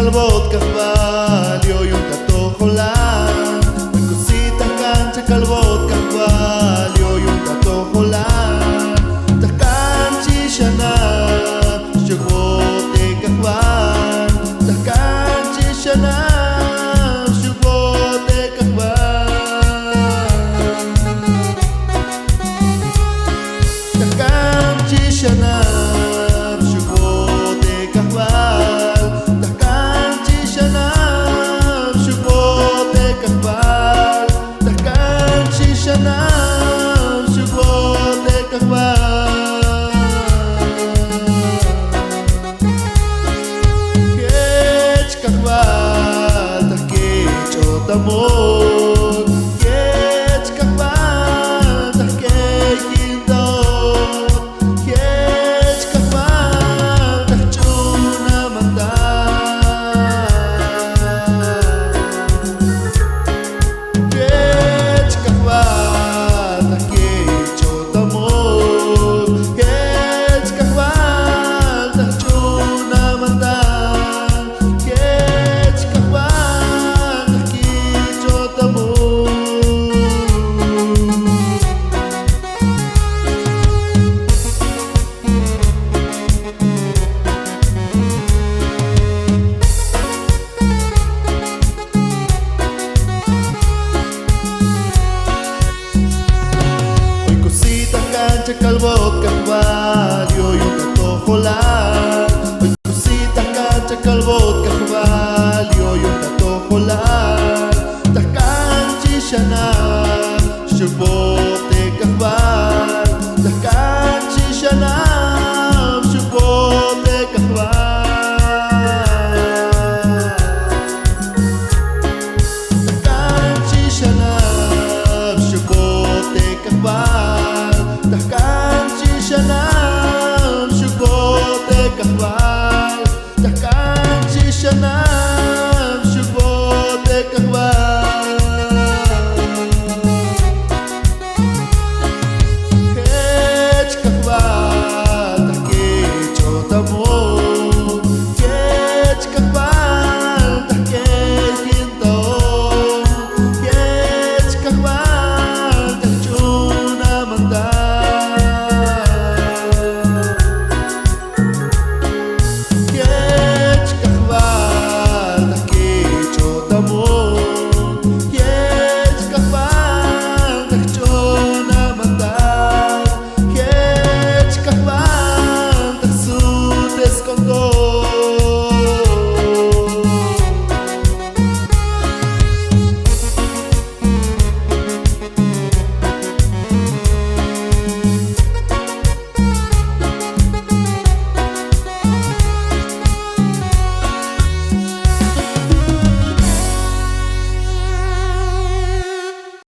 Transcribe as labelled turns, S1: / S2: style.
S1: calvot cavalio y un tato jolan. Cositas cancha calvot cavalio y un tato jolan. Tas canchi shana shubote caval. Tas canchi shana shubote caval. Tas canchi shana amor, yech kahval, tahke yindot, yech kahval, tahchuna mandat, yech kahval, tahke chot amor, yech kahval, tahchuna mandat, yech kahval. Calvo